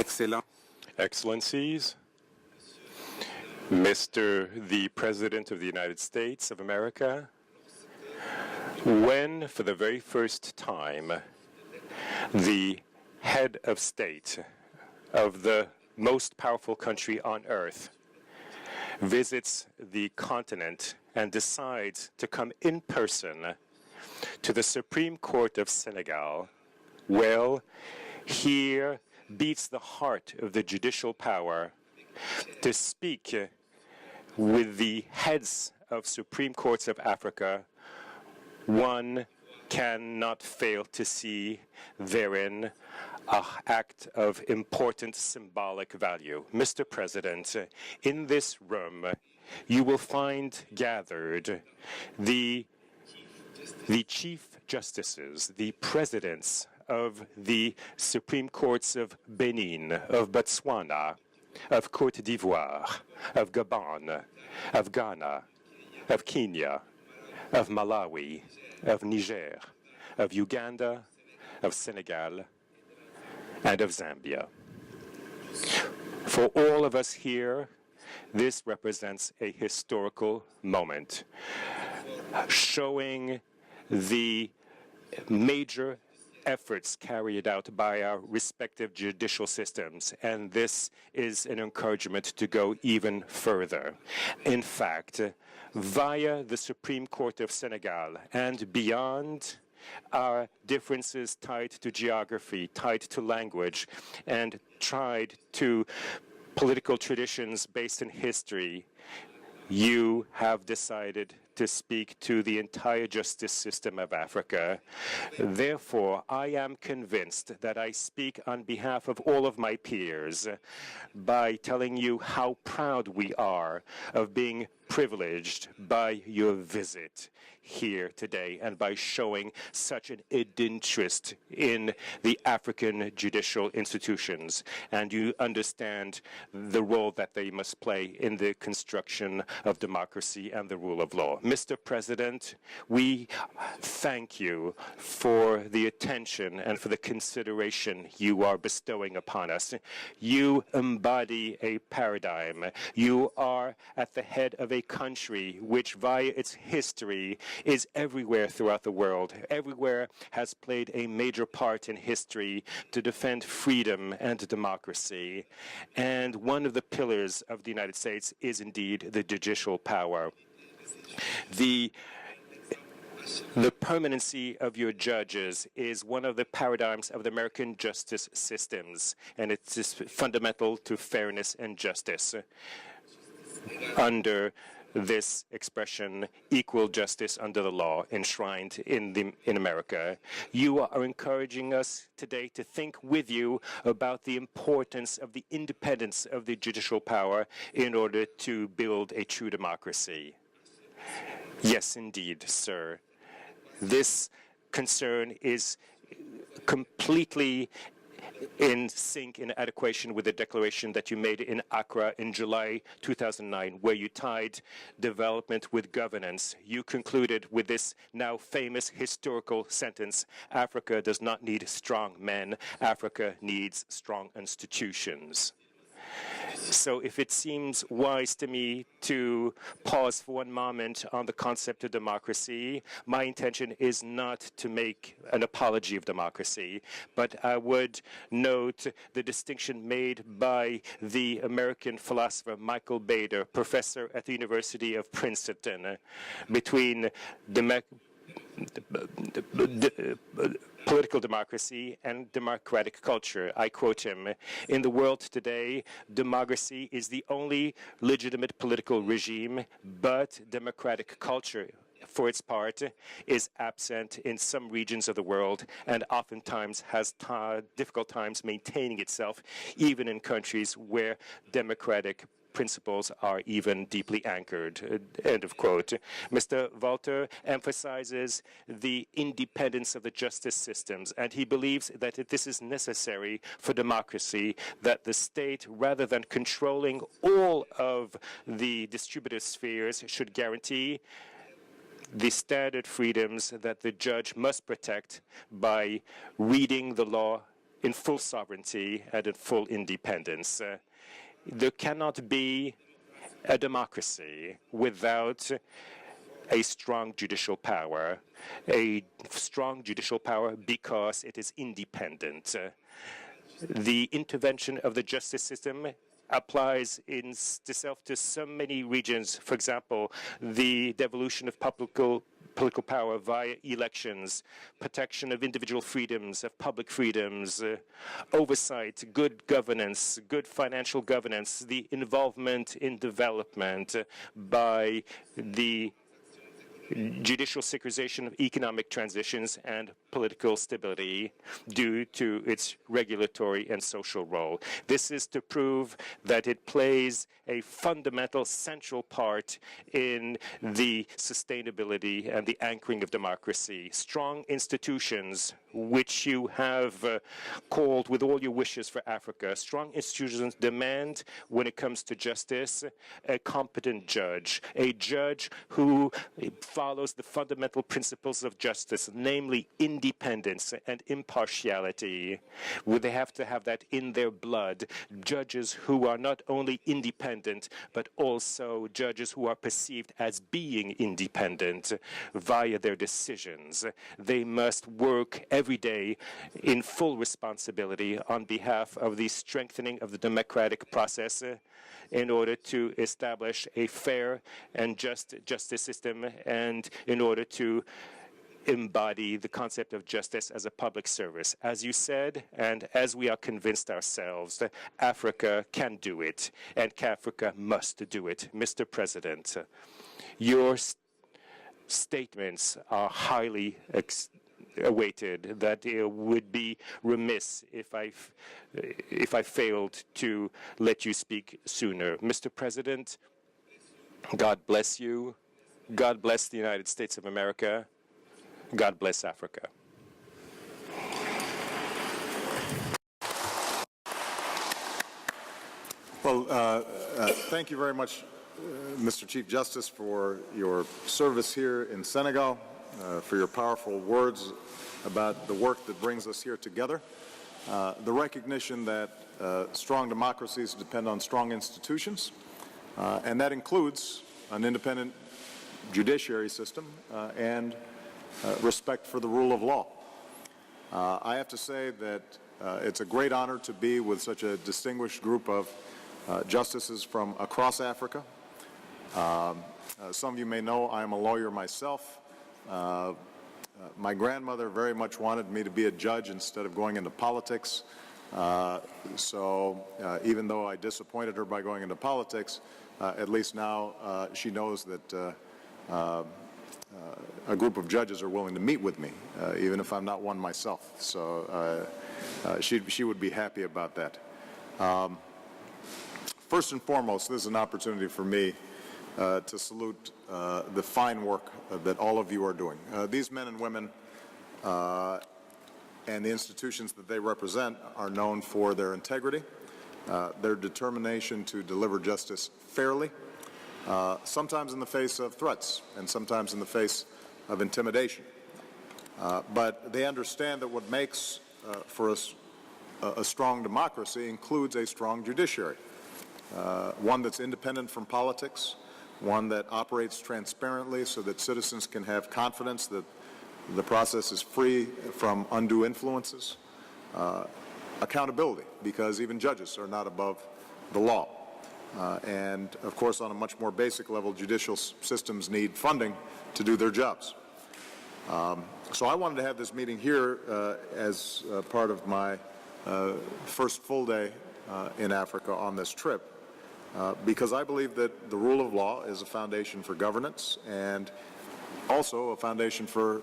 Excellent. Excellencies, Mr. the President of the United States of America, when for the very first time the head of state of the most powerful country on earth visits the continent and decides to come in person to the Supreme Court of Senegal, well, here beats the heart of the judicial power to speak with the heads of Supreme Courts of Africa. One cannot fail to see therein an act of important symbolic value. Mr. President, in this room, you will find gathered the Chief Justices, the presidents of the Supreme Courts of Benin, of Botswana, of Côte d'Ivoire, of Gabon, of Ghana, of Kenya, of Malawi, of Niger, of Uganda, of Senegal, and of Zambia. For all of us here, this represents a historical moment, showing the major efforts carried out by our respective judicial systems, and this is an encouragement to go even further. In fact, via the Supreme Court of Senegal and beyond our differences tied to geography, tied to language, and tied to political traditions based in history, you have decided to speak to the entire justice system of Africa. Therefore, I am convinced that I speak on behalf of all of my peers by telling you how proud we are of being privileged by your visit here today and by showing such an interest in the African judicial institutions. And you understand the role that they must play in the construction of democracy and the rule of law. Mr. President, we thank you for the attention and for the consideration you are bestowing upon us. You embody a paradigm. You are at the head of a country which, via its history, is everywhere throughout the world, everywhere has played a major part in history to defend freedom and democracy. And one of the pillars of the United States is indeed the judicial power. The permanency of your judges is one of the paradigms of the American justice systems, and it is fundamental to fairness and justice. Under this expression, equal justice under the law, enshrined in America. You are encouraging us today to think with you about the importance of the independence of the judicial power in order to build a true democracy. Yes, indeed, sir. This concern is completely in sync, in adequation with the declaration that you made in Accra in July 2009, where you tied development with governance. You concluded with this now famous historical sentence: Africa does not need strong men, Africa needs strong institutions. So if it seems wise to me to pause for one moment on the concept of democracy, my intention is not to make an apology of democracy, but I would note the distinction made by the American philosopher Michael Bader, professor at the University of Princeton, between political democracy and democratic culture. I quote him: "In the world today, democracy is the only legitimate political regime, but democratic culture, for its part, is absent in some regions of the world and oftentimes has difficult times maintaining itself, even in countries where democratic principles are even deeply anchored." End of quote. Mr. Walter emphasizes the independence of the justice systems, and he believes that this is necessary for democracy, that the state, rather than controlling all of the distributive spheres, should guarantee the standard freedoms that the judge must protect by reading the law in full sovereignty and in full independence. There cannot be a democracy without a strong judicial power, because it is independent. The intervention of the justice system applies in itself to so many regions. For example, the devolution of political power via elections, protection of individual freedoms, of public freedoms, oversight, good governance, good financial governance, the involvement in development by the judicial securitization of economic transitions and political stability due to its regulatory and social role. This is to prove that it plays a fundamental, central part in the sustainability and the anchoring of democracy. Strong institutions, which you have called with all your wishes for Africa, strong institutions demand, when it comes to justice, a competent judge, a judge who follows the fundamental principles of justice, namely independence and impartiality. They have to have that in their blood. Judges who are not only independent, but also judges who are perceived as being independent via their decisions. They must work every day in full responsibility on behalf of the strengthening of the democratic process in order to establish a fair and just justice system, and in order to embody the concept of justice as a public service. As you said, and as we are convinced ourselves, that Africa can do it, and Africa must do it. Mr. President, your statements are highly awaited, that it would be remiss if I failed to let you speak sooner. Mr. President, God bless you. God bless the United States of America. God bless Africa. Well, thank you very much, Mr. Chief Justice, for your service here in Senegal, for your powerful words about the work that brings us here together, the recognition that strong democracies depend on strong institutions, and that includes an independent judiciary system and respect for the rule of law. I have to say that it's a great honor to be with such a distinguished group of justices from across Africa. Some of you may know I am a lawyer myself. My grandmother very much wanted me to be a judge instead of going into politics. So even though I disappointed her by going into politics, at least now she knows that a group of judges are willing to meet with me, even if I'm not one myself. So she would be happy about that. First and foremost, this is an opportunity for me to salute the fine work that all of you are doing. These men and women and the institutions that they represent are known for their integrity, their determination to deliver justice fairly, sometimes in the face of threats and sometimes in the face of intimidation. But they understand that what makes for us a strong democracy includes a strong judiciary, one that's independent from politics, one that operates transparently so that citizens can have confidence that the process is free from undue influences, accountability, because even judges are not above the law. And of course, on a much more basic level, judicial systems need funding to do their jobs. So I wanted to have this meeting here as part of my first full day in Africa on this trip, because I believe that the rule of law is a foundation for governance and also a foundation for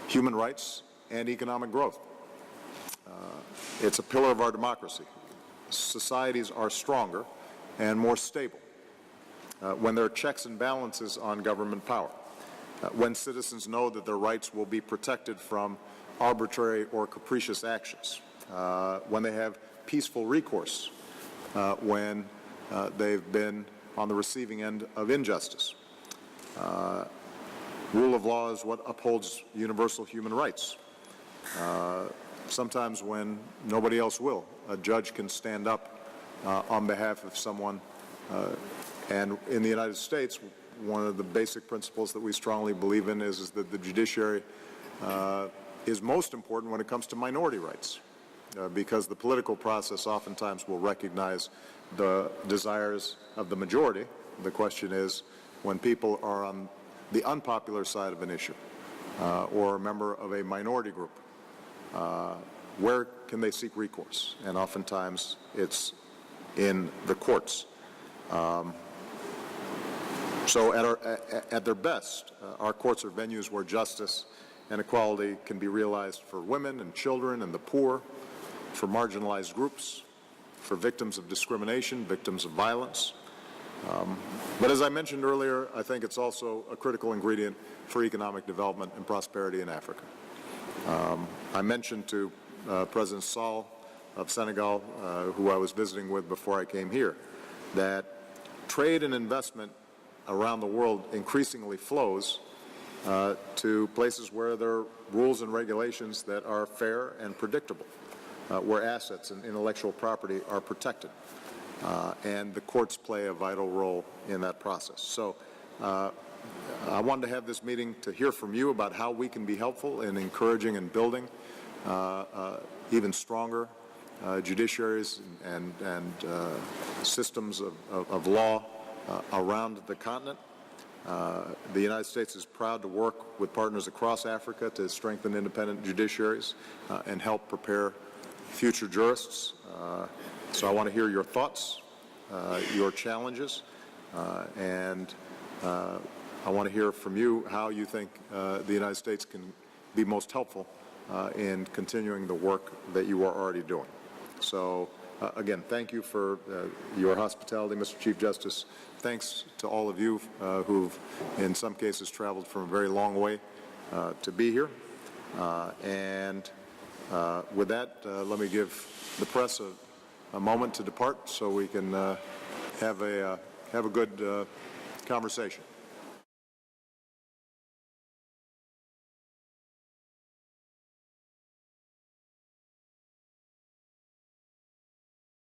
human rights and economic growth. It's a pillar of our democracy. Societies are stronger and more stable when there are checks and balances on government power, when citizens know that their rights will be protected from arbitrary or capricious actions, when they have peaceful recourse, when they've been on the receiving end of injustice. Rule of law is what upholds universal human rights. sometimes when nobody else will, a judge can stand up on behalf of someone. And in the United States, one of the basic principles that we strongly believe in is that the judiciary is most important when it comes to minority rights, because the political process oftentimes will recognize the desires of the majority. The question is, when people are on the unpopular side of an issue or a member of a minority group, where can they seek recourse? And oftentimes it's in the courts. So at their best, our courts are venues where justice and equality can be realized for women and children and the poor, for marginalized groups, for victims of discrimination, victims of violence. But as I mentioned earlier, I think it's also a critical ingredient for economic development and prosperity in Africa. I mentioned to President Sall of Senegal, who I was visiting with before I came here, that trade and investment around the world increasingly flows to places where there are rules and regulations that are fair and predictable, where assets and intellectual property are protected. And the courts play a vital role in that process. So I wanted to have this meeting to hear from you about how we can be helpful in encouraging and building even stronger judiciaries and systems of law around the continent. The United States is proud to work with partners across Africa to strengthen independent judiciaries and help prepare future jurists. So I want to hear your thoughts, your challenges, and I want to hear from you how you think the United States can be most helpful in continuing the work that you are already doing. So again, thank you for your hospitality, Mr. Chief Justice. Thanks to all of you who've, in some cases, traveled from a very long way to be here. And with that, let me give the press a moment to depart so we can have a good conversation.